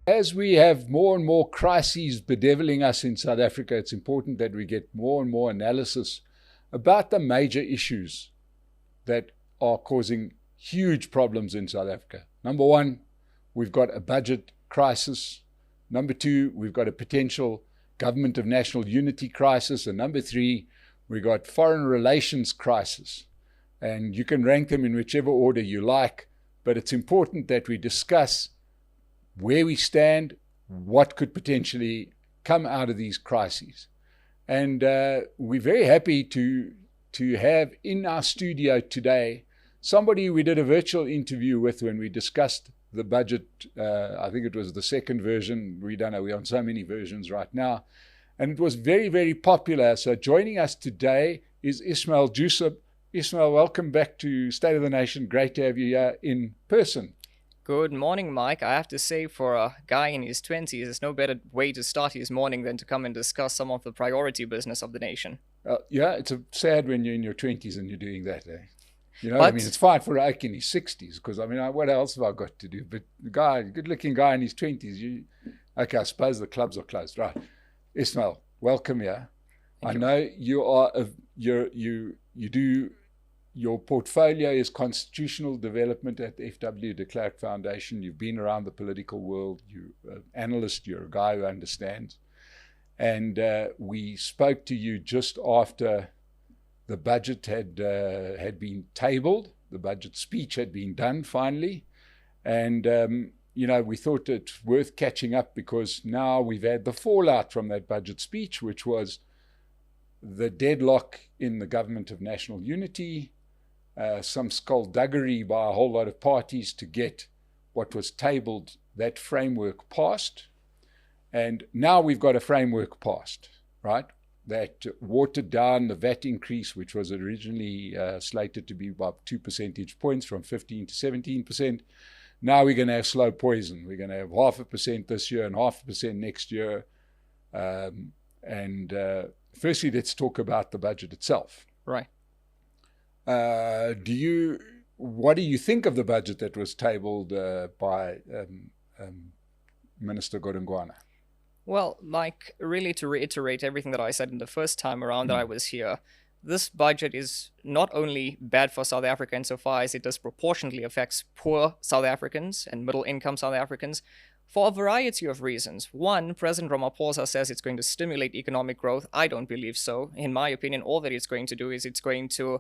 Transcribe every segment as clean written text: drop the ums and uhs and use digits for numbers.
As we have more and more crises bedeviling us in South Africa, it's important that we get more and more analysis about the major issues that are causing huge problems in South Africa. Number one, we've got a budget crisis. Number two, we've got a potential government of national unity crisis. And number three, we've got foreign relations crisis. And you can rank them in whichever order you like, but it's important that we discuss where we stand, what could potentially come out of these crises. And we're very happy to have in our studio today somebody we did a virtual interview with when we discussed the budget. I think it was the second version. We don't know, we're on so many versions right now. And it was very, very popular. So joining us today is Ismail Joosub. Ismail, welcome back to State of the Nation. Great to have you here in person. Good morning, Mike. I have to say, for a guy in his 20s, there's no better way to start his morning than to come and discuss some of the priority business of the nation. Yeah, it's sad when you're in your 20s and you're doing that. You know, I mean, it's fine for Ike in his 60s, because, I mean, what else have I got to do? But the guy, good-looking guy in his 20s, okay, I suppose the clubs are closed. Right. Ismail, welcome here. I know you are, you do... Your portfolio is constitutional development at the F.W. de Klerk Foundation. You've been around the political world. You're an analyst. You're a guy who understands. And we spoke to you just after the budget had been tabled. The budget speech had been done finally. And, you know, we thought it's worth catching up because now we've had the fallout from that budget speech, which was the deadlock in the government of national unity, some skullduggery by a whole lot of parties to get what was tabled, that framework passed. And now we've got a framework passed, right? That watered down the VAT increase, which was originally slated to be about 2 percentage points from 15 to 17%. Now we're going to have slow poison. We're going to have 0.5% this year and 0.5% next year. Firstly, let's talk about the budget itself. Right. What do you think of the budget that was tabled by Minister Godongwana? Well, Mike, really to reiterate everything that I said in the first time around that I was here, this budget is not only bad for South Africa insofar as it disproportionately affects poor South Africans and middle-income South Africans for a variety of reasons. One, President Ramaphosa says it's going to stimulate economic growth. I don't believe so. In my opinion, all that it's going to do is it's going to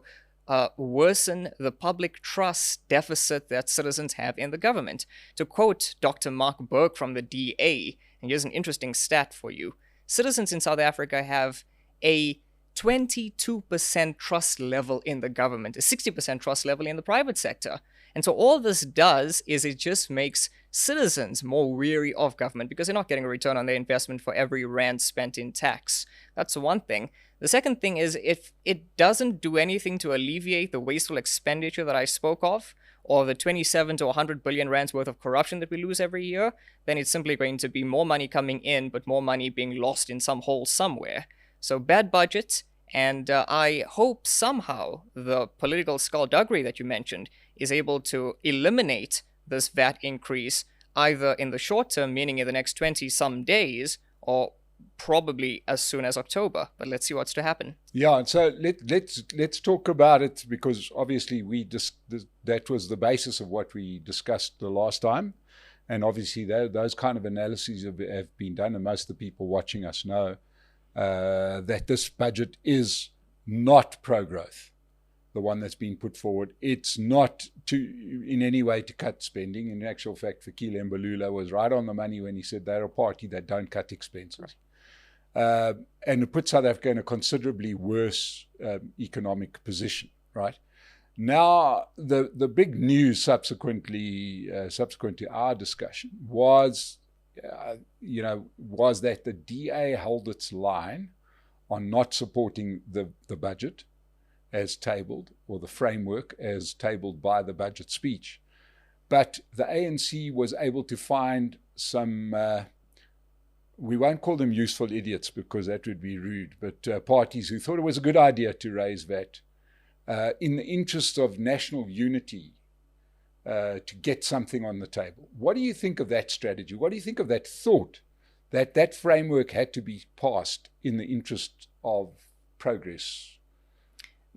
worsen the public trust deficit that citizens have in the government. To quote Dr. Mark Burke from the DA, and here's an interesting stat for you. Citizens in South Africa have a 22% trust level in the government, a 60% trust level in the private sector. And so all this does is it just makes citizens more weary of government because they're not getting a return on their investment for every rand spent in tax. That's one thing. The second thing is if it doesn't do anything to alleviate the wasteful expenditure that I spoke of, or the 27 to 100 billion rands worth of corruption that we lose every year, then it's simply going to be more money coming in, but more money being lost in some hole somewhere. So bad budget, and I hope somehow the political skullduggery that you mentioned is able to eliminate this VAT increase either in the short term, meaning in the next 20-some days, or probably as soon as October. But let's see what's to happen. Yeah, and so let's talk about it because obviously that was the basis of what we discussed the last time. And obviously those kind of analyses have been done, and most of the people watching us know that this budget is not pro-growth, the one that's been put forward. It's not in any way to cut spending. In actual fact, Fikile Mbalula was right on the money when he said they're a party that don't cut expenses. And it puts South Africa in a considerably worse economic position, right? Now, the big news subsequent to our discussion was that the DA held its line on not supporting the budget as tabled, or the framework as tabled by the budget speech. But the ANC was able to find some, we won't call them useful idiots because that would be rude, but parties who thought it was a good idea to raise VAT in the interest of national unity, to get something on the table. What do you think of that strategy? What do you think of that thought that that framework had to be passed in the interest of progress?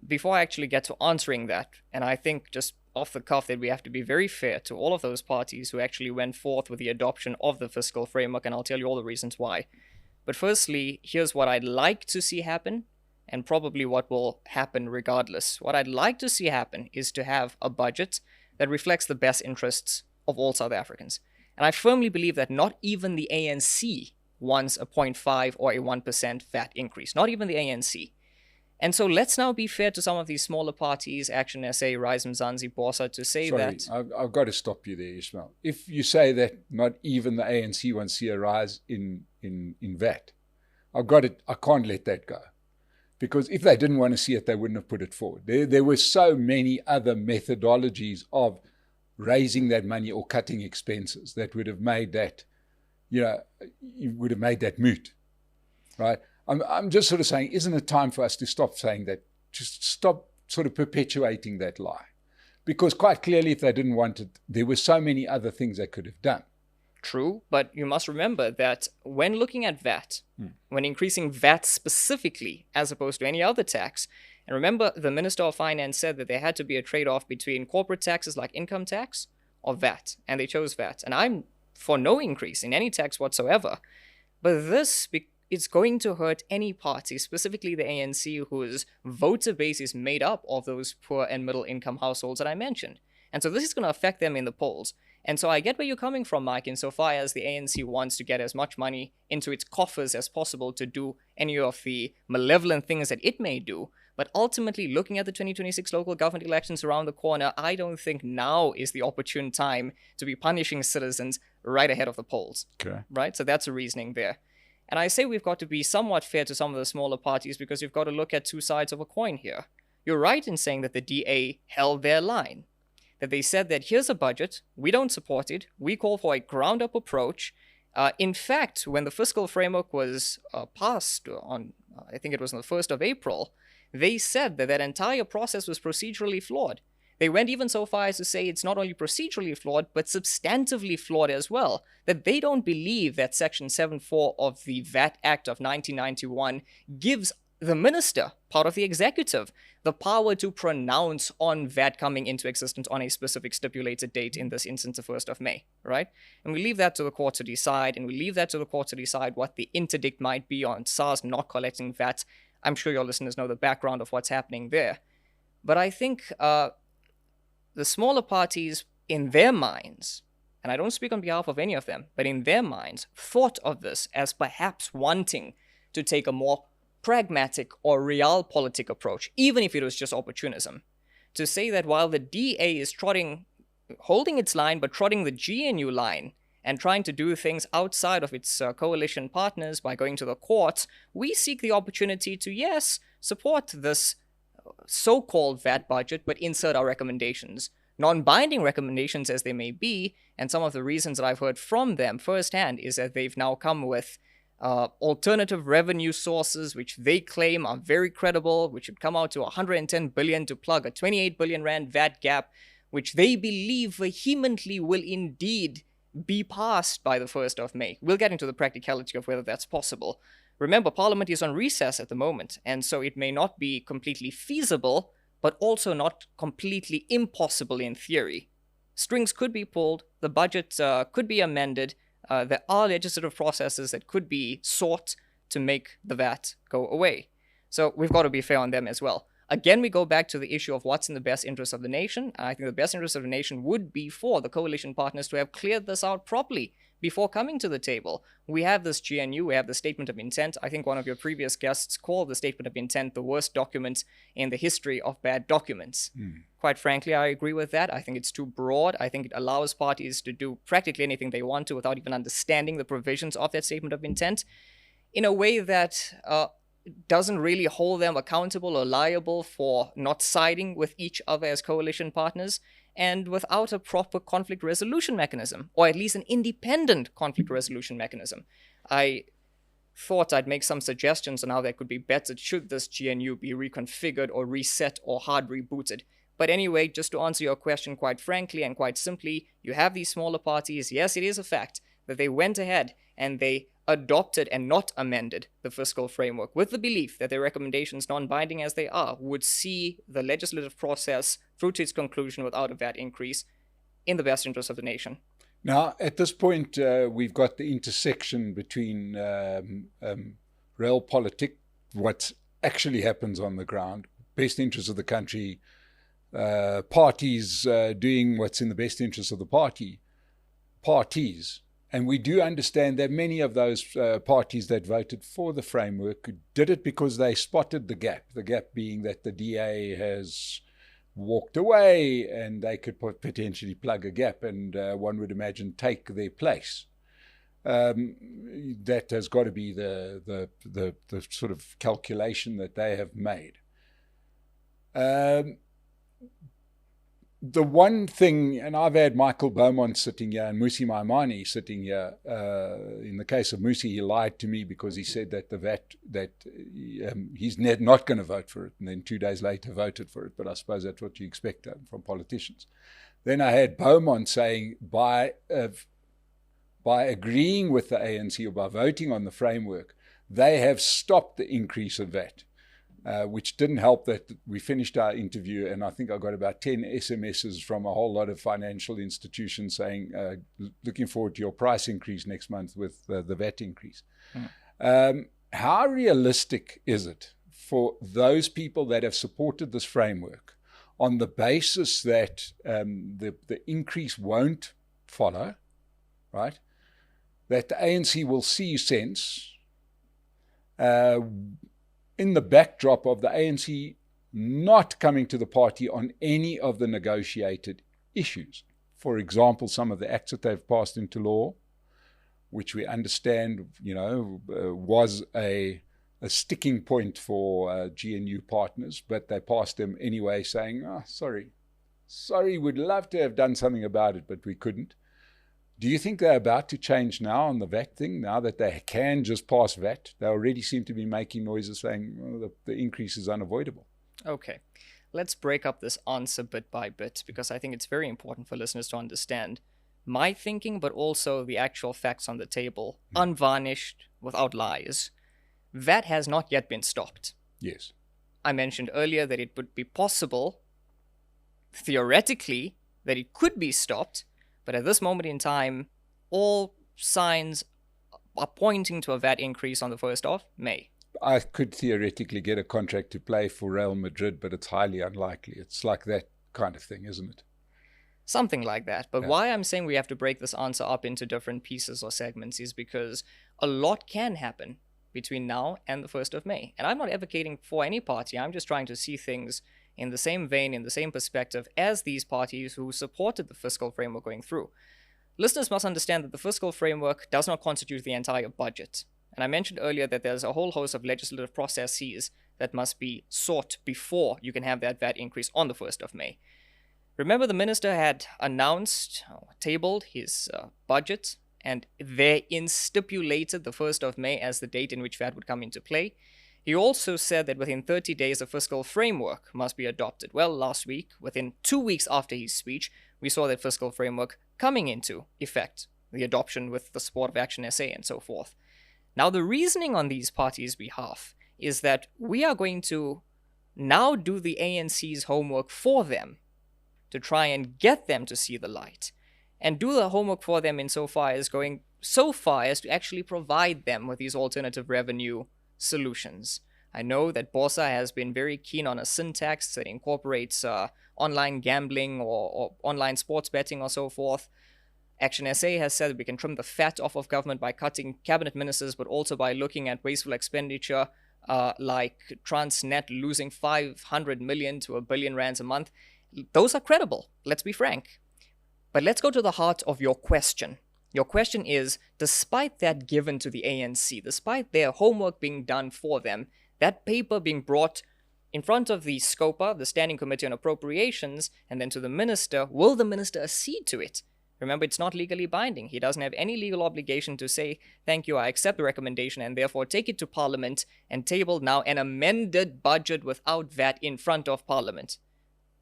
Before I actually get to answering that, and I think just off the cuff that we have to be very fair to all of those parties who actually went forth with the adoption of the fiscal framework, and I'll tell you all the reasons why. But firstly, here's what I'd like to see happen, and probably what will happen regardless. What I'd like to see happen is to have a budget that reflects the best interests of all South Africans. And I firmly believe that not even the ANC wants a 0.5 or a 1% VAT increase. Not even the ANC. And so let's now be fair to some of these smaller parties, Action SA, Rise Mzansi, Bosa, to say that... I've got to stop you there, Ismail. If you say that not even the ANC wants to see a rise in VAT, I can't let that go. Because if they didn't want to see it, they wouldn't have put it forward. There were so many other methodologies of raising that money or cutting expenses that would have made that, would have made that moot, right? I'm just sort of saying, isn't it time for us to stop saying that? Just stop sort of perpetuating that lie. Because quite clearly, if they didn't want it, there were so many other things they could have done. True, but you must remember that when looking at VAT, when increasing VAT specifically as opposed to any other tax, and remember the Minister of Finance said that there had to be a trade-off between corporate taxes like income tax or VAT, and they chose VAT. And I'm for no increase in any tax whatsoever, but this is going to hurt any party, specifically the ANC, whose voter base is made up of those poor and middle-income households that I mentioned. And so this is going to affect them in the polls. And so I get where you're coming from, Mike, insofar as the ANC wants to get as much money into its coffers as possible to do any of the malevolent things that it may do. But ultimately, looking at the 2026 local government elections around the corner, I don't think now is the opportune time to be punishing citizens right ahead of the polls. Okay. Right? So that's a reasoning there. And I say we've got to be somewhat fair to some of the smaller parties because you've got to look at two sides of a coin here. You're right in saying that the DA held their line. That they said that here's a budget, we don't support it, we call for a ground-up approach. In fact, when the fiscal framework was passed on, I think it was on the 1st of April, they said that that entire process was procedurally flawed. They went even so far as to say it's not only procedurally flawed, but substantively flawed as well. That they don't believe that Section 7.4 of the VAT Act of 1991 gives the minister, part of the executive, the power to pronounce on VAT coming into existence on a specific stipulated date, in this instance, the 1st of May, right? And we leave that to the court to decide, and we leave that to the court to decide what the interdict might be on SARS not collecting VAT. I'm sure your listeners know the background of what's happening there. But I think the smaller parties, in their minds, and I don't speak on behalf of any of them, but in their minds, thought of this as perhaps wanting to take a more pragmatic or realpolitik approach, even if it was just opportunism, to say that while the DA is holding its line, but trotting the GNU line and trying to do things outside of its coalition partners by going to the courts, we seek the opportunity to, yes, support this so-called VAT budget, but insert our recommendations. Non-binding recommendations as they may be, and some of the reasons that I've heard from them firsthand is that they've now come with alternative revenue sources, which they claim are very credible, which would come out to 110 billion to plug a 28 billion rand VAT gap, which they believe vehemently will indeed be passed by the 1st of May. We'll get into the practicality of whether that's possible. Remember, Parliament is on recess at the moment, and so it may not be completely feasible, but also not completely impossible in theory. Strings could be pulled, the budget could be amended, there are legislative processes that could be sought to make the VAT go away. So we've got to be fair on them as well. Again, we go back to the issue of what's in the best interest of the nation. I think the best interest of the nation would be for the coalition partners to have cleared this out properly before coming to the table. We have this GNU, we have the Statement of Intent. I think one of your previous guests called the Statement of Intent the worst document in the history of bad documents. Quite frankly, I agree with that. I think it's too broad. I think it allows parties to do practically anything they want to without even understanding the provisions of that Statement of Intent in a way that doesn't really hold them accountable or liable for not siding with each other as coalition partners, and without a proper conflict resolution mechanism, or at least an independent conflict resolution mechanism. I thought I'd make some suggestions on how that could be better should this GNU be reconfigured or reset or hard rebooted. But anyway, just to answer your question quite frankly and quite simply, you have these smaller parties. Yes, it is a fact that they went ahead and they adopted and not amended the fiscal framework with the belief that their recommendations, non-binding as they are, would see the legislative process through to its conclusion without a VAT increase in the best interest of the nation. Now, at this point, we've got the intersection between realpolitik, what actually happens on the ground, best interest of the country, parties doing what's in the best interest of the parties. And we do understand that many of those parties that voted for the framework did it because they spotted the gap being that the DA has walked away and they could potentially plug a gap and one would imagine take their place. That has got to be the sort of calculation that they have made. The one thing, and I've had Michael Beaumont sitting here and Musi Maimane sitting here. In the case of Musi, he lied to me because he said that the VAT, he's not going to vote for it, and then 2 days later voted for it. But I suppose that's what you expect from politicians. Then I had Beaumont saying by agreeing with the ANC or by voting on the framework, they have stopped the increase of VAT. Which didn't help that we finished our interview and I think I got about 10 SMSs from a whole lot of financial institutions saying, looking forward to your price increase next month with the VAT increase. How realistic is it for those people that have supported this framework on the basis that the increase won't follow, right? That the ANC will see sense, in the backdrop of the ANC not coming to the party on any of the negotiated issues. For example, some of the acts that they've passed into law, which we understand, was a sticking point for GNU partners, but they passed them anyway saying, sorry, we'd love to have done something about it, but we couldn't. Do you think they're about to change now on the VAT thing, now that they can just pass VAT? They already seem to be making noises saying the increase is unavoidable. Okay, let's break up this answer bit by bit, because I think it's very important for listeners to understand my thinking, but also the actual facts on the table, unvarnished, without lies. VAT has not yet been stopped. Yes. I mentioned earlier that it would be possible, theoretically, that it could be stopped, but at this moment in time, all signs are pointing to a VAT increase on the 1st of May. I could theoretically get a contract to play for Real Madrid, but it's highly unlikely. It's like that kind of thing, isn't it? Something like that. But Yeah. why I'm saying we have to break this answer up into different pieces or segments is because a lot can happen between now and the 1st of May. And I'm not advocating for any party. I'm just trying to see things in the same vein, in the same perspective as these parties who supported the fiscal framework going through. Listeners must understand that the fiscal framework does not constitute the entire budget. And I mentioned earlier that there's a whole host of legislative processes that must be sought before you can have that VAT increase on the 1st of May. Remember, the minister had announced, tabled his budget, and therein stipulated the 1st of May as the date in which VAT would come into play. He also said that within 30 days, a fiscal framework must be adopted. Well, last week, within 2 weeks after his speech, we saw that fiscal framework coming into effect, the adoption with the support of Action SA and so forth. Now, the reasoning on these parties' behalf is that we are going to now do the ANC's homework for them to try and get them to see the light, and do the homework for them insofar as going so far as to actually provide them with these alternative revenue solutions. I know that BOSA has been very keen on a syntax that incorporates online gambling or online sports betting or so forth. Action SA has said that we can trim the fat off of government by cutting cabinet ministers, but also by looking at wasteful expenditure like Transnet losing 500 million to 1 billion rands a month. Those are credible, let's be frank. But let's go to the heart of your question. Your question is, despite that given to the ANC, despite their homework being done for them, that paper being brought in front of the SCOPA, the Standing Committee on Appropriations, and then to the minister, will the minister accede to it? Remember, it's not legally binding. He doesn't have any legal obligation to say, thank you, I accept the recommendation, and therefore take it to Parliament and table now an amended budget without VAT in front of Parliament.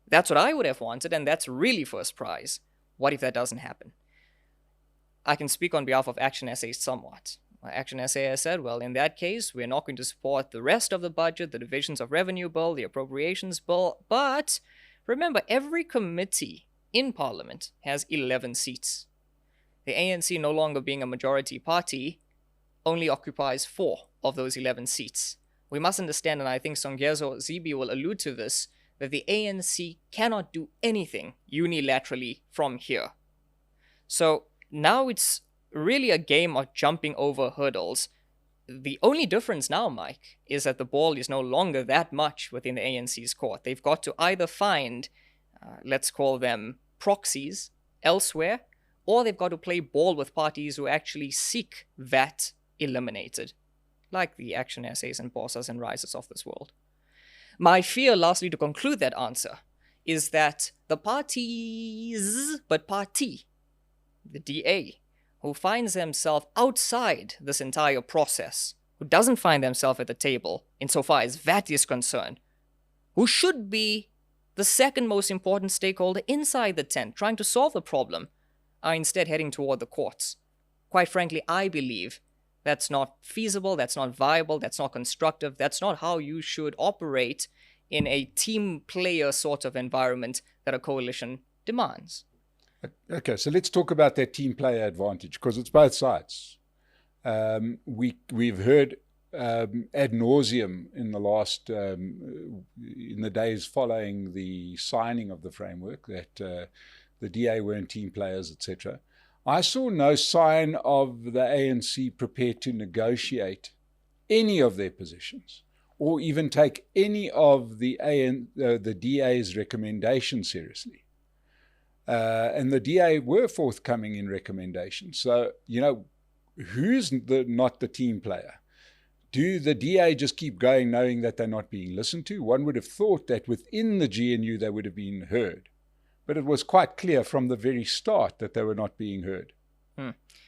That's what I would have wanted, and that's really first prize. What if that doesn't happen? I can speak on behalf of Action SA somewhat. Action SA has said, well, in that case, we're not going to support the rest of the budget, the divisions of revenue bill, the appropriations bill, but remember, every committee in Parliament has 11 seats. The ANC, no longer being a majority party, only occupies 4 of those 11 seats. We must understand, and I think Songezo Zibi will allude to this, that the ANC cannot do anything unilaterally from here. So now it's really a game of jumping over hurdles. The only difference now, Mike, is that the ball is no longer that much within the ANC's court. They've got to either find, let's call them proxies elsewhere, or they've got to play ball with parties who actually seek VAT eliminated, like the Action SAs and Bossas and Rises of this world. My fear, lastly, to conclude that answer, is that the parties, but party, the DA, who finds themselves outside this entire process, who doesn't find themselves at the table insofar as VAT is concerned, who should be the second most important stakeholder inside the tent trying to solve the problem, are instead heading toward the courts. Quite frankly, I believe that's not feasible, that's not viable, that's not constructive, that's not how you should operate in a team player sort of environment that a coalition demands. Okay, so let's talk about that team player advantage, because it's both sides. We've heard ad nauseum in the last, in the days following the signing of the framework, that the DA weren't team players, etc. I saw no sign of the ANC prepared to negotiate any of their positions, or even take any of the DA's recommendations seriously. And the DA were forthcoming in recommendations. So, who's not the team player? Do the DA just keep going knowing that they're not being listened to? One would have thought that within the GNU they would have been heard. But it was quite clear from the very start that they were not being heard.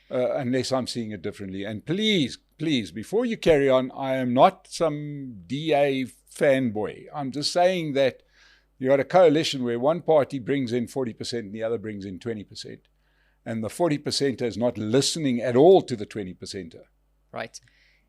Unless I'm seeing it differently. And please, before you carry on, I am not some DA fanboy. I'm just saying that you got a coalition where one party brings in 40% and the other brings in 20%. And the 40%er is not listening at all to the 20%er. Right.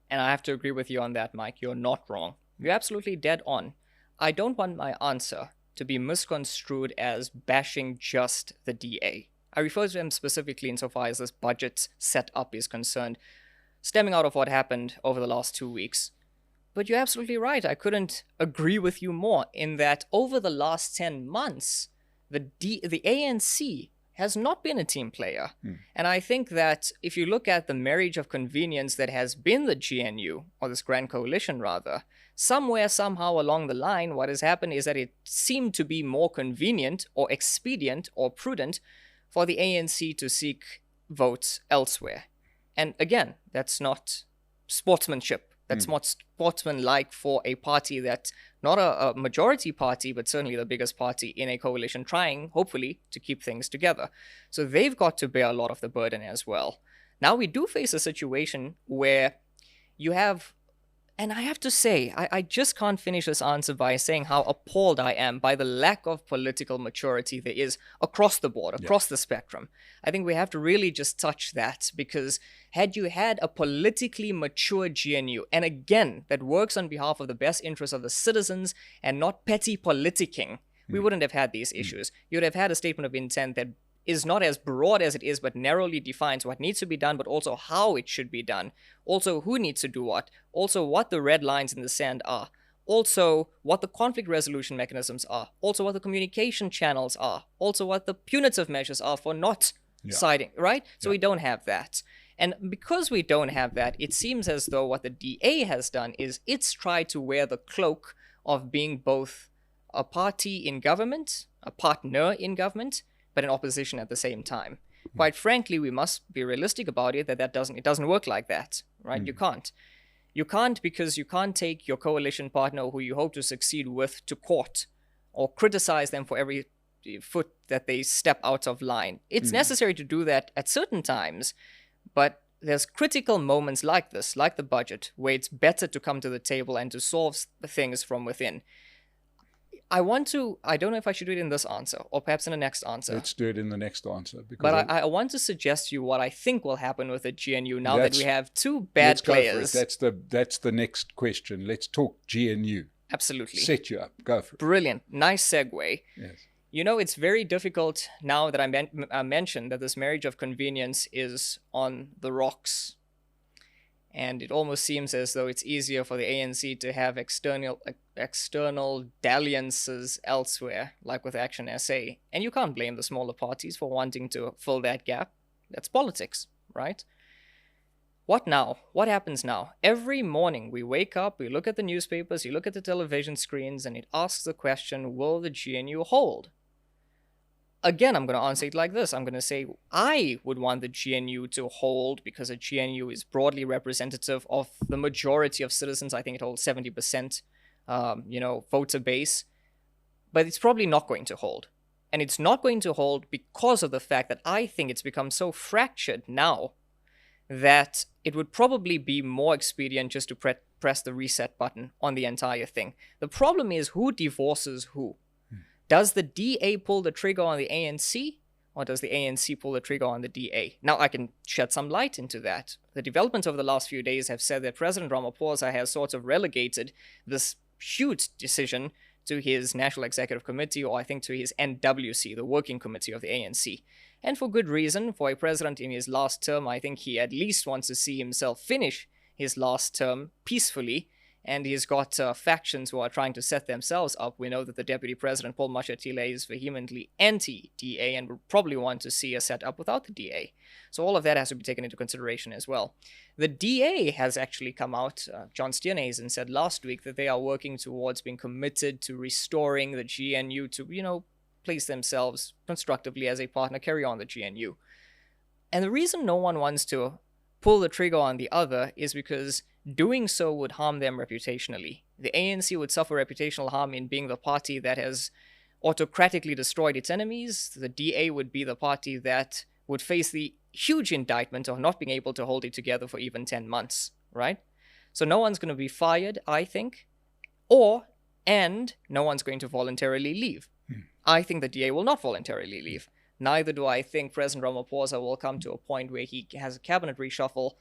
And I have to agree with you on that, Mike. You're not wrong. You're absolutely dead on. I don't want my answer to be misconstrued as bashing just the DA. I refer to them specifically insofar as this budget setup is concerned, stemming out of what happened over the last 2 weeks. But you're absolutely right. I couldn't agree with you more in that over the last 10 months, the ANC has not been a team player. And I think that if you look at the marriage of convenience that has been the GNU, or this Grand Coalition rather, somewhere, somehow along the line, what has happened is that it seemed to be more convenient or expedient or prudent for the ANC to seek votes elsewhere. And again, that's not sportsmanship. That's not sportsmanlike for a party that's not a majority party, but certainly the biggest party in a coalition trying, hopefully, to keep things together. So they've got to bear a lot of the burden as well. Now we do face a situation where you have, and I have to say, I just can't finish this answer by saying how appalled I am by the lack of political maturity there is across the board, across the spectrum. I think we have to really just touch that, because had you had a politically mature GNU, and again, that works on behalf of the best interests of the citizens and not petty politicking, we wouldn't have had these issues. You'd have had a statement of intent that is not as broad as it is, but narrowly defines what needs to be done, but also how it should be done. Also, who needs to do what. Also, what the red lines in the sand are. Also, what the conflict resolution mechanisms are. Also, what the communication channels are. Also, what the punitive measures are for not siding, right? So we don't have that. And because we don't have that, it seems as though what the DA has done is it's tried to wear the cloak of being both a party in government, a partner in government, but in opposition at the same time. Quite frankly, we must be realistic about it, that it doesn't work like that, right? You can't. You can't, because you can't take your coalition partner who you hope to succeed with to court or criticize them for every foot that they step out of line. It's necessary to do that at certain times, but there's critical moments like this, like the budget, where it's better to come to the table and to solve things from within. I don't know if I should do it in this answer or perhaps in the next answer. Let's do it in the next answer. But I want to suggest to you what I think will happen with the GNU now that we have two bad players. Let's go for it. That's the next question. Let's talk GNU. Absolutely. Set you up. Go for it. Brilliant. Nice segue. Yes. You know, it's very difficult now that I mentioned that this marriage of convenience is on the rocks. And it almost seems as though it's easier for the ANC to have external dalliances elsewhere, like with Action SA. And you can't blame the smaller parties for wanting to fill that gap. That's politics, right? What now? What happens now? Every morning we wake up, we look at the newspapers, you look at the television screens, and it asks the question, will the GNU hold? Again, I'm going to answer it like this. I'm going to say I would want the GNU to hold because the GNU is broadly representative of the majority of citizens. I think it holds 70%, voter base. But it's probably not going to hold. And it's not going to hold because of the fact that I think it's become so fractured now that it would probably be more expedient just to press the reset button on the entire thing. The problem is who divorces who? Does the DA pull the trigger on the ANC, or does the ANC pull the trigger on the DA? Now, I can shed some light into that. The developments over the last few days have said that President Ramaphosa has sort of relegated this huge decision to his National Executive Committee, or I think to his NWC, the Working Committee of the ANC. And for good reason. For a president in his last term, I think he at least wants to see himself finish his last term peacefully. And he's got factions who are trying to set themselves up. We know that the Deputy President, Paul Mashatile, is vehemently anti-DA and would probably want to see a set up without the DA. So all of that has to be taken into consideration as well. The DA has actually come out, John Steenhuisen said last week, that they are working towards being committed to restoring the GNU to, place themselves constructively as a partner, carry on the GNU. And the reason no one wants to pull the trigger on the other is because doing so would harm them reputationally. The ANC would suffer reputational harm in being the party that has autocratically destroyed its enemies. The DA would be the party that would face the huge indictment of not being able to hold it together for even 10 months, right? So no one's going to be fired, I think, and no one's going to voluntarily leave. I think the DA will not voluntarily leave. Neither do I think President Ramaphosa will come to a point where he has a cabinet reshuffle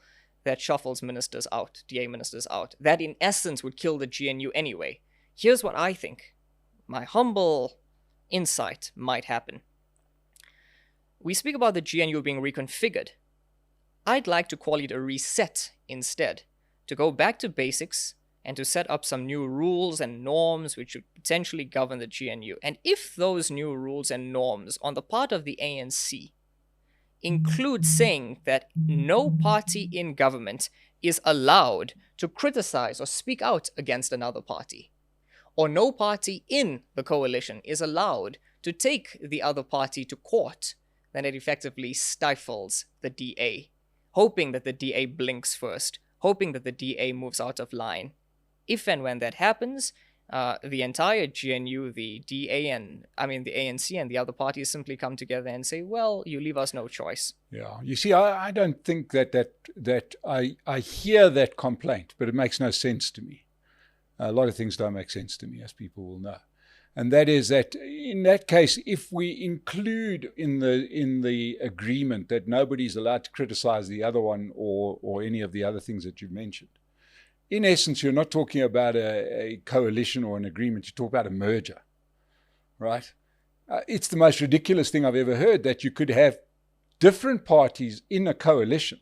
that shuffles ministers out, DA ministers out. That, in essence, would kill the GNU anyway. Here's what I think. My humble insight might happen. We speak about the GNU being reconfigured. I'd like to call it a reset instead, to go back to basics and to set up some new rules and norms which would potentially govern the GNU. And if those new rules and norms on the part of the ANC include saying that no party in government is allowed to criticize or speak out against another party, or no party in the coalition is allowed to take the other party to court, then it effectively stifles the DA, hoping that the DA blinks first, hoping that the DA moves out of line. If and when that happens, the entire GNU, the ANC and the other parties simply come together and say, well, you leave us no choice. Yeah. You see, I don't think that I hear that complaint, but it makes no sense to me. A lot of things don't make sense to me, as people will know. And that is that in that case, if we include in the agreement that nobody's allowed to criticize the other one or any of the other things that you've mentioned, in essence, you're not talking about a coalition or an agreement. You talk about a merger, right? It's the most ridiculous thing I've ever heard, that you could have different parties in a coalition.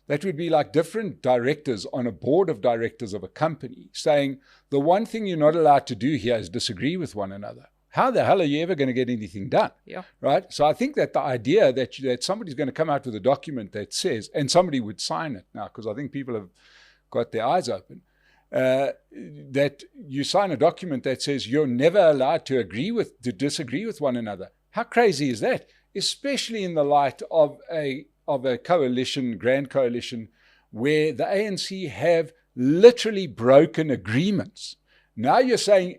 That would be like different directors on a board of directors of a company saying, the one thing you're not allowed to do here is disagree with one another. How the hell are you ever going to get anything done? Yeah. Right? So I think that the idea that somebody's going to come out with a document that says, and somebody would sign it now, because I think people have got their eyes open, that you sign a document that says you're never allowed to disagree with one another. How crazy is that? Especially in the light of a coalition, grand coalition, where the ANC have literally broken agreements. Now you're saying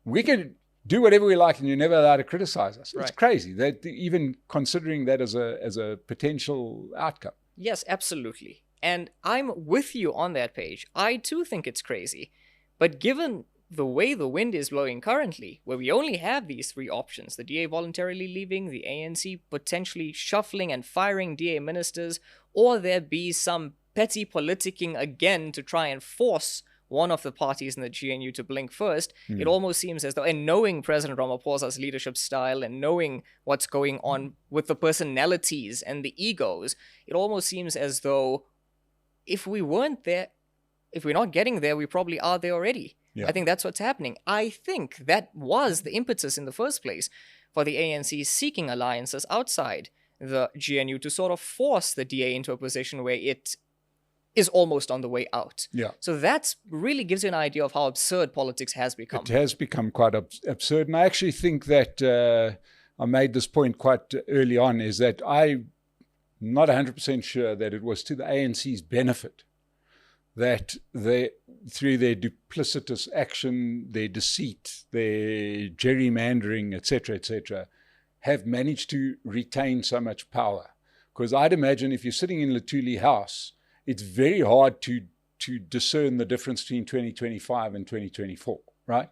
we can do whatever we like and you're never allowed to criticize us. Right. It's crazy that even considering that as a potential outcome. Yes, absolutely. And I'm with you on that page. I too think it's crazy. But given the way the wind is blowing currently, where we only have these three options, the DA voluntarily leaving, the ANC potentially shuffling and firing DA ministers, or there be some petty politicking again to try and force one of the parties in the GNU to blink first, it almost seems as though, and knowing President Ramaphosa's leadership style and knowing what's going on with the personalities and the egos, it almost seems as though if we weren't there, if we're not getting there, we probably are there already. Yeah. I think that's what's happening. I think that was the impetus in the first place for the ANC seeking alliances outside the GNU to sort of force the DA into a position where it is almost on the way out. Yeah. So that really gives you an idea of how absurd politics has become. It has become quite absurd. And I actually think that I made this point quite early on, is that I'm not 100% sure that it was to the ANC's benefit that they, through their duplicitous action, their deceit, their gerrymandering, etc., have managed to retain so much power. Because I'd imagine if you're sitting in Luthuli House, it's very hard to discern the difference between 2025 and 2024, right?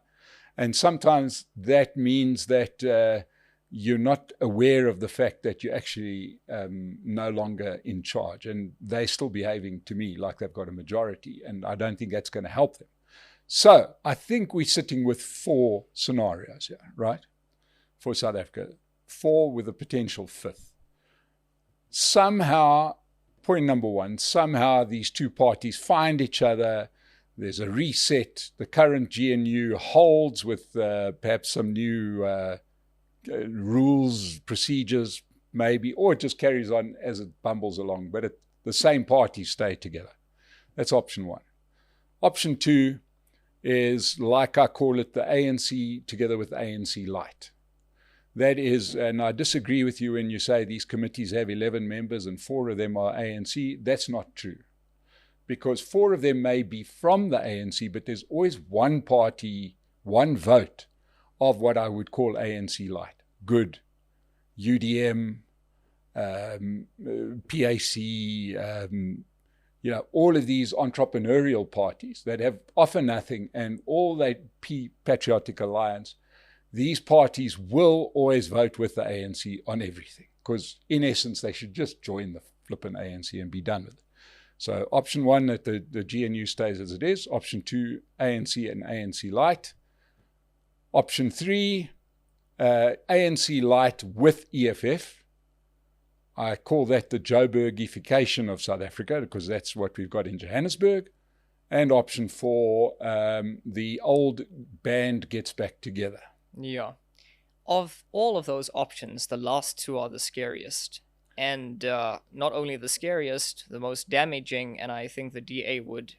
And sometimes that means that you're not aware of the fact that you're actually no longer in charge. And they're still behaving, to me, like they've got a majority. And I don't think that's going to help them. So I think we're sitting with 4 scenarios here, right? For South Africa. 4 with a potential 5th. Somehow, point number 1, somehow these two parties find each other. There's a reset. The current GNU holds with perhaps some new rules, procedures, maybe, or it just carries on as it bumbles along. But the same parties stay together. That's option 1. Option 2 is, like I call it, the ANC together with ANC Light. That is, and I disagree with you when you say these committees have 11 members and 4 of them are ANC. That's not true. Because 4 of them may be from the ANC, but there's always one party, one vote of what I would call ANC Light. Good, UDM, PAC, all of these entrepreneurial parties that have offer nothing and all that patriotic alliance. These parties will always vote with the ANC on everything, because in essence, they should just join the flippin' ANC and be done with it. So option 1, that the GNU stays as it is. Option 2, ANC and ANC Light. Option 3, ANC Light with EFF. I call that the Joburgification of South Africa, because that's what we've got in Johannesburg. And option 4, the old band gets back together. Yeah. Of all of those options, the last 2 are the scariest. And not only the scariest, the most damaging, and I think the DA would,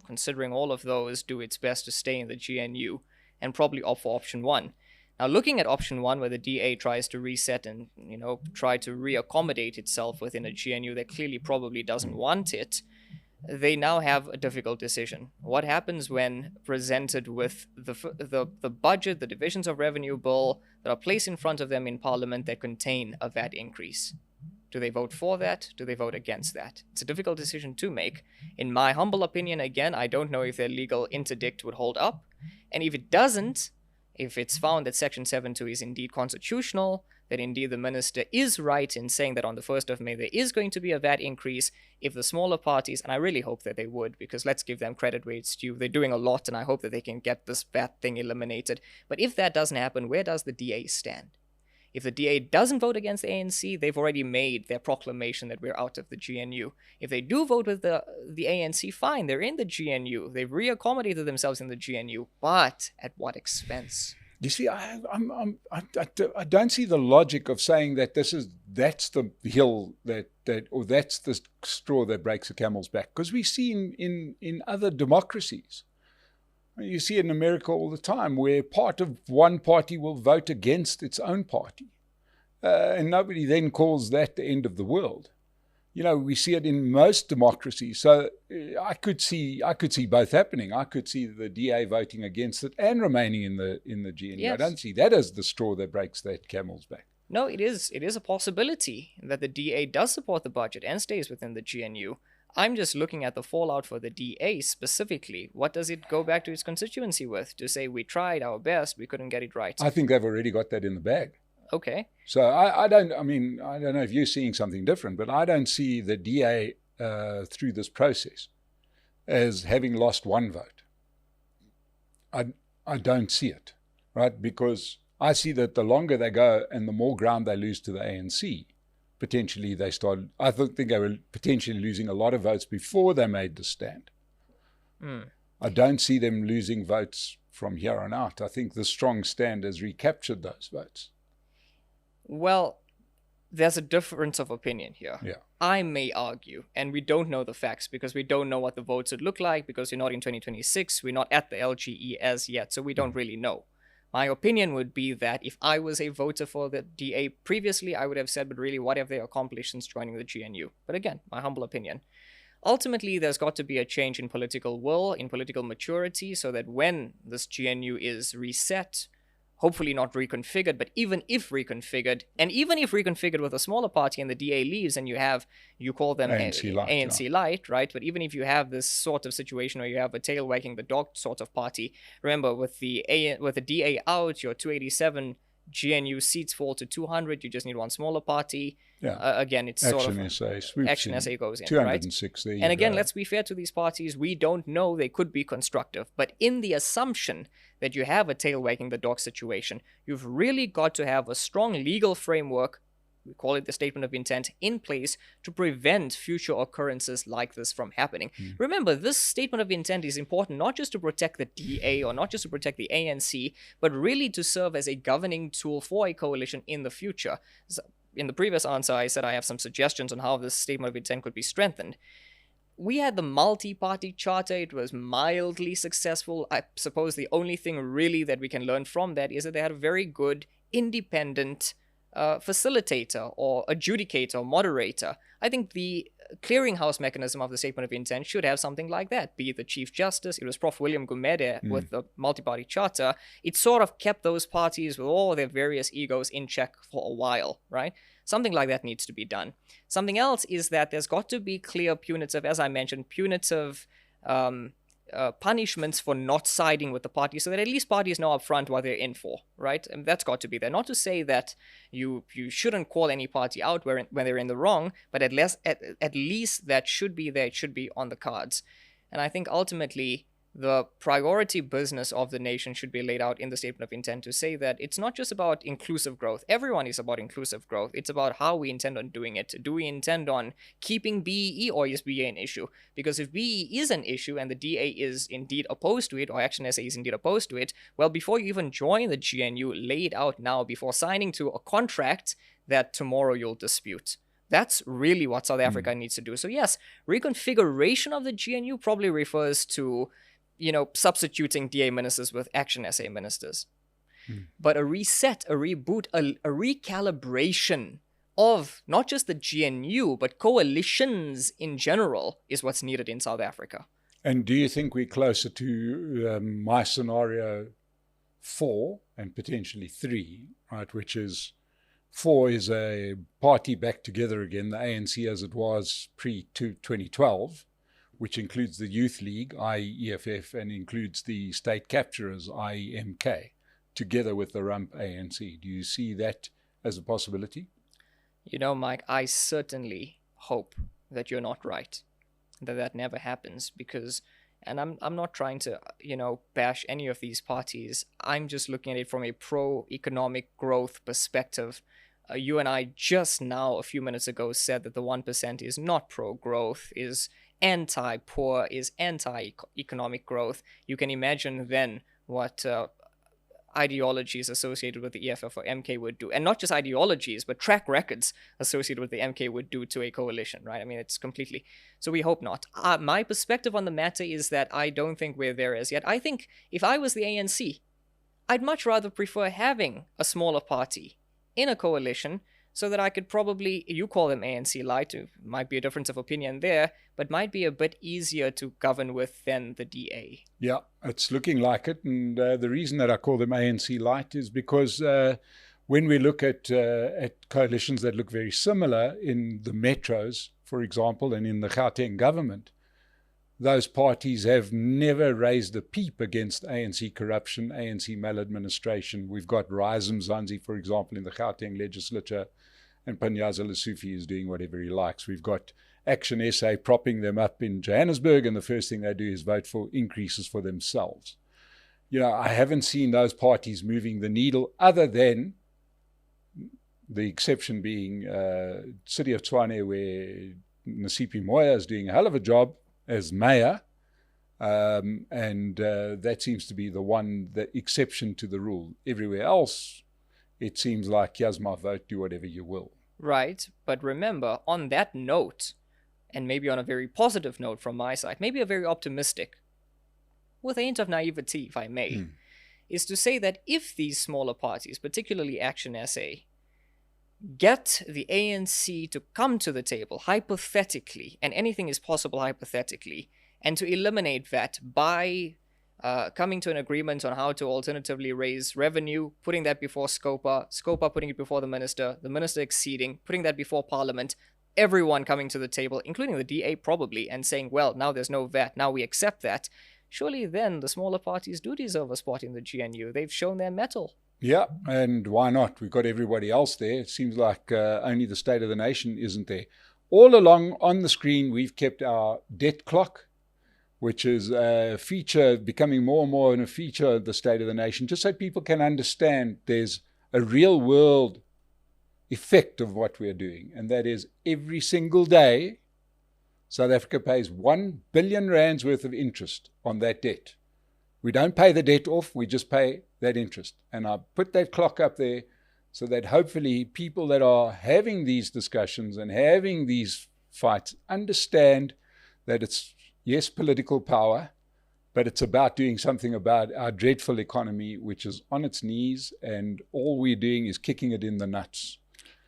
considering all of those, do its best to stay in the GNU and probably opt for option 1. Now, looking at option 1, where the DA tries to reset and, try to reaccommodate itself within a GNU that clearly probably doesn't want it, they now have a difficult decision. What happens when presented with the budget, the divisions of revenue bill that are placed in front of them in Parliament that contain a VAT increase? Do they vote for that? Do they vote against that? It's a difficult decision to make. In my humble opinion, again, I don't know if their legal interdict would hold up. And if it doesn't, if it's found that Section 7.2 is indeed constitutional, that indeed the minister is right in saying that on the 1st of May there is going to be a VAT increase, if the smaller parties, and I really hope that they would, because let's give them credit where it's due, they're doing a lot, and I hope that they can get this VAT thing eliminated. But if that doesn't happen, where does the DA stand? If the DA doesn't vote against the ANC, they've already made their proclamation that we're out of the GNU. If they do vote with the ANC, fine, they're in the GNU. They've reaccommodated themselves in the GNU, but at what expense? You see, I don't see the logic of saying that that's the hill or that's the straw that breaks the camel's back, because we see in other democracies. You see it in America all the time, where part of one party will vote against its own party, and nobody then calls that the end of the world. We see it in most democracies. So I could see both happening. I could see the DA voting against it and remaining in the GNU. Yes. I don't see that as the straw that breaks that camel's back. No, it is a possibility that the DA does support the budget and stays within the GNU. I'm just looking at the fallout for the DA specifically. What does it go back to its constituency with? To say we tried our best, we couldn't get it right. I think they've already got that in the bag. Okay. So I don't know if you're seeing something different, but I don't see the DA through this process as having lost one vote. I don't see it, right? Because I see that the longer they go and the more ground they lose to the ANC, potentially I think they were potentially losing a lot of votes before they made the stand. I don't see them losing votes from here on out. I think the strong stand has recaptured those votes. Well, there's a difference of opinion here. Yeah. I may argue, and we don't know the facts because we don't know what the votes would look like because we're not in 2026, we're not at the LGE as yet, so we don't really know. My opinion would be that if I was a voter for the DA previously, I would have said, but really, what have they accomplished since joining the GNU? But again, my humble opinion. Ultimately, there's got to be a change in political will, in political maturity, so that when this GNU is reset, hopefully not reconfigured, but even if reconfigured, and even if reconfigured with a smaller party and the DA leaves and you call them ANC Light, right? But even if you have this sort of situation where you have a tail wagging the dog sort of party, remember with the DA out, your 287 GNU seats fall to 200, you just need one smaller party. Yeah. Again, it's Action sort of SA, Action SA goes in, 206, right? And again, let's be fair to these parties. We don't know, they could be constructive. But in the assumption that you have a tail wagging the dog situation, you've really got to have a strong legal framework, we call it the statement of intent, in place to prevent future occurrences like this from happening. Remember, this statement of intent is important not just to protect the DA or not just to protect the ANC, but really to serve as a governing tool for a coalition in the future. So, in the previous answer, I said I have some suggestions on how this statement of intent could be strengthened. We had the multi-party charter. It was mildly successful. I suppose the only thing really that we can learn from that is that they had a very good independent facilitator or adjudicator, moderator. I think the clearinghouse mechanism of the statement of intent should have something like that, be it the Chief Justice. It was Prof. William Gumede with the multi-party charter. It sort of kept those parties with all their various egos in check for a while, right? Something like that needs to be done. Something else is that there's got to be clear punitive, as I mentioned, punitive punishments for not siding with the party, so that at least parties know up front what they're in for, right? And that's got to be there. Not to say that you shouldn't call any party out when they're in the wrong, but at least that should be there. It should be on the cards. And I think ultimately the priority business of the nation should be laid out in the statement of intent to say that it's not just about inclusive growth. Everyone is about inclusive growth. It's about how we intend on doing it. Do we intend on keeping BEE, or is BEE an issue? Because if BEE is an issue and the DA is indeed opposed to it, or Action SA is indeed opposed to it, well, before you even join the GNU, lay it out now before signing to a contract that tomorrow you'll dispute. That's really what South Africa needs to do. So yes, reconfiguration of the GNU probably refers to substituting DA ministers with Action SA ministers. But a reset, a reboot, a recalibration of not just the GNU, but coalitions in general is what's needed in South Africa. And do you think we're closer to my scenario 4 and potentially 3, right? Which is 4 is a party back together again, the ANC as it was pre-2012, which includes the Youth League, i.e. EFF, and includes the state capturers, i.e. MK, together with the rump ANC. Do you see that as a possibility? Mike, I certainly hope that you're not right, that never happens, because, and I'm not trying to, bash any of these parties. I'm just looking at it from a pro-economic growth perspective. You and I just now, a few minutes ago, said that the 1% is not pro-growth, is anti-poor, is anti-economic growth. You can imagine then what ideologies associated with the EFF or MK would do. And not just ideologies, but track records associated with the MK would do to a coalition, right? I mean, it's completely... So we hope not. My perspective on the matter is that I don't think we're there as yet. I think if I was the ANC, I'd much rather prefer having a smaller party in a coalition, so that I could probably, you call them ANC light, might be a difference of opinion there, but might be a bit easier to govern with than the DA. Yeah, it's looking like it. And the reason that I call them ANC light is because when we look at coalitions that look very similar in the metros, for example, and in the Gauteng government, those parties have never raised a peep against ANC corruption, ANC maladministration. We've got Rise Mzansi, for example, in the Gauteng legislature, and Panyaza Lesufi is doing whatever he likes. We've got Action SA propping them up in Johannesburg, and the first thing they do is vote for increases for themselves. You know, I haven't seen those parties moving the needle, other than the exception being City of Tshwane, where Nasipi Moya is doing a hell of a job as mayor, and that seems to be the exception to the rule. Everywhere else, it seems like, here's my vote, do whatever you will. Right, but remember, on that note, and maybe on a very positive note from my side, maybe a very optimistic, with a hint of naivety, if I may, is to say that if these smaller parties, particularly Action SA, get the ANC to come to the table hypothetically, and anything is possible hypothetically, and to eliminate that by coming to an agreement on how to alternatively raise revenue, putting that before Scopa putting it before the minister acceding, putting that before Parliament, everyone coming to the table, including the DA probably, and saying, well, now there's no VAT, now we accept that, surely then the smaller parties do deserve a spot in the GNU. They've shown their mettle. Yeah, and why not? We've got everybody else there. It seems like only the State of the Nation isn't there. All along on the screen, we've kept our debt clock, which is a feature, becoming more and more a feature of the State of the Nation, just so people can understand there's a real world effect of what we're doing. And that is, every single day, South Africa pays 1 billion rands worth of interest on that debt. We don't pay the debt off, we just pay that interest. And I put that clock up there so that hopefully people that are having these discussions and having these fights understand that it's, yes, political power, but it's about doing something about our dreadful economy, which is on its knees, and all we're doing is kicking it in the nuts.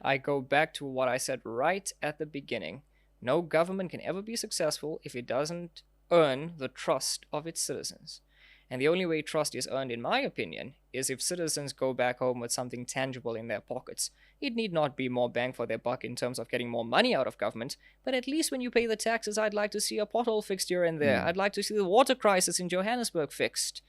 I go back to what I said right at the beginning. No government can ever be successful if it doesn't earn the trust of its citizens. And the only way trust is earned, in my opinion, is if citizens go back home with something tangible in their pockets. It need not be more bang for their buck in terms of getting more money out of government, but at least when you pay the taxes, I'd like to see a pothole fixed here and there. I'd like to see the water crisis in Johannesburg fixed.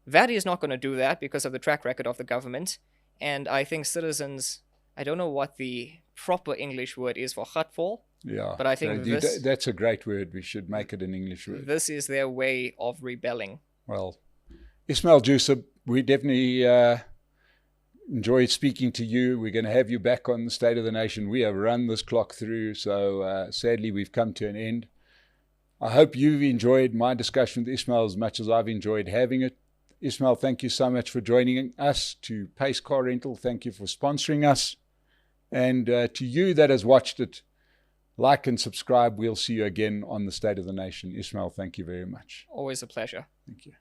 VAT is not going to do that because of the track record of the government, and I think citizens, I don't know what the proper English word is for gatvol. Yeah, but I think that's a great word. We should make it an English word. This is their way of rebelling. Well, Ismail Joosub, we definitely enjoyed speaking to you. We're going to have you back on the State of the Nation. We have run this clock through, so sadly we've come to an end. I hope you've enjoyed my discussion with Ismail as much as I've enjoyed having it. Ismail, thank you so much for joining us. To Pace Car Rental, thank you for sponsoring us. And to you that has watched it, like and subscribe. We'll see you again on the State of the Nation. Ismail, thank you very much. Always a pleasure. Thank you.